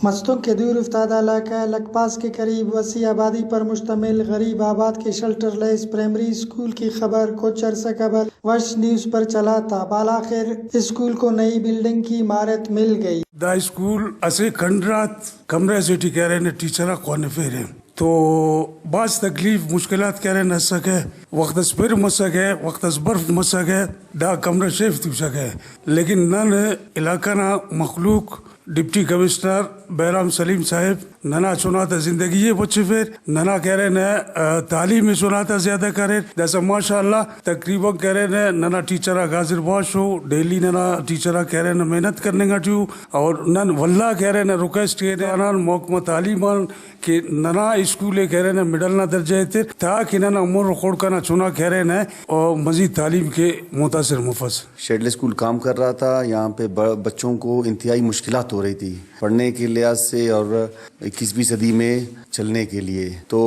مستونگ کے دور افتادہ علاقہ لکپاس کے قریب وسیع آبادی پر مشتمل غریب آباد کے شیلٹر لیس پرائمری اسکول کی خبر کچھ عرصہ قبل وش نیوز پر چلا تھا۔ بالآخر اسکول کو نئی بلڈنگ کی عمارت مل گئی۔ دا اسکول اسے کھنڈرات کمرے سے کہہ رہے ہیں ٹیچر کونے پھیرے تو بعض تکلیف مشکلات کہہ رہے نہ سکے وقت اس پھر مسکے وقت اس برف مسکے دا کمرہ شیف تو سکے لیکن نن علاقہ نا مخلوق ڈپٹی کمشنر بہرام سلیم صاحب ننا چناتا زندگی یہ بچے پھر ننا کہہ رہے ہیں تعلیم چناتا زیادہ کرے جیسا ماشاء اللہ تقریباً کہہ رہے ہیں ننا ٹیچرہ غازر باش ہو ڈیلی ننا ٹیچرہ کہہ رہے ہیں محنت کرنے گا ٹیو اور نن واللہ کہہ رہے ہیں ریکویسٹ کہہ رہے ہیں محکمہ تعلیمان کہ ننا اسکولے کہہ رہے ہیں مڈل نہ درجہ تھے تاکہ ننا عمر خوڑ کا نہ چنا کہہ رہے ہیں اور مزید تعلیم کے متاثر مفس شیڈل اسکول کام کر رہا تھا۔ یہاں پہ بچوں کو انتہائی مشکلات ہو رہی تھی پڑھنے کے لحاظ سے اور 21ویں صدی میں چلنے کے لیے، تو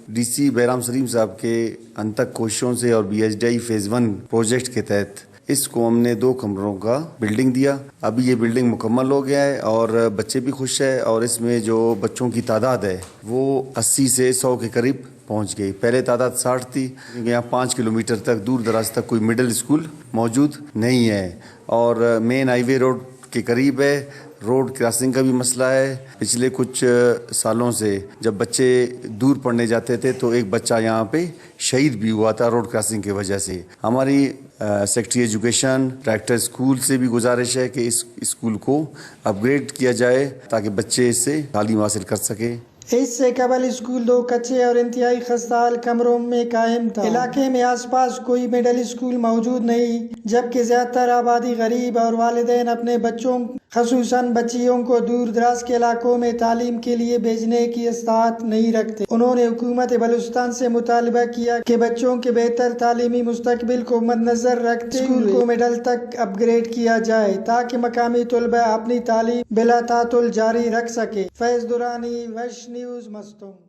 ڈی سی بہرام سلیم صاحب کے انتک کوششوں سے اور BHDI فیز 1 پروجیکٹ کے تحت اس کو ہم نے 2 کمروں کا بلڈنگ دیا۔ ابھی یہ بلڈنگ مکمل ہو گیا ہے اور بچے بھی خوش ہیں اور اس میں جو بچوں کی تعداد ہے وہ 80 سے 100 کے قریب پہنچ گئی۔ پہلے تعداد 60 تھی کیونکہ یہاں 5 کلومیٹر تک دور دراز تک کوئی مڈل اسکول موجود نہیں ہے اور مین ہائی وے روڈ کے قریب ہے۔ روڈ کراسنگ کا بھی مسئلہ ہے۔ پچھلے کچھ سالوں سے جب بچے دور پڑھنے جاتے تھے تو ایک بچہ یہاں پہ شہید بھی ہوا تھا روڈ کراسنگ کی وجہ سے۔ ہماری سیکٹری ایجوکیشن ڈائریکٹر اسکول سے بھی گزارش ہے کہ اس اسکول کو اپ گریڈ کیا جائے تاکہ بچے اس سے تعلیم حاصل کر سکیں۔ اس سے قبل اسکول 2 کچے اور انتہائی خستہ کمروں میں قائم تھا۔ علاقے میں آس پاس کوئی مڈل اسکول موجود نہیں، جبکہ زیادہ تر آبادی غریب اور والدین اپنے بچوں خصوصاً بچیوں کو دور دراز کے علاقوں میں تعلیم کے لیے بھیجنے کی استطاعت نہیں رکھتے۔ انہوں نے حکومت بلوچستان سے مطالبہ کیا کہ بچوں کے بہتر تعلیمی مستقبل کو مد نظر رکھتے اسکول کو مڈل تک اپ گریڈ کیا جائے تاکہ مقامی طلبہ اپنی تعلیم بلا تعطل جاری رکھ سکے۔ فیض درانی، وش نیوز، مستونگ۔